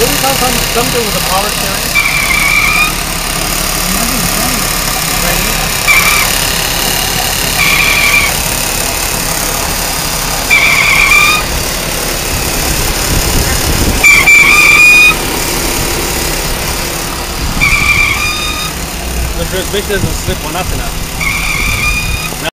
Didn't come from something with a power steering? The transmission doesn't slip or nothing now.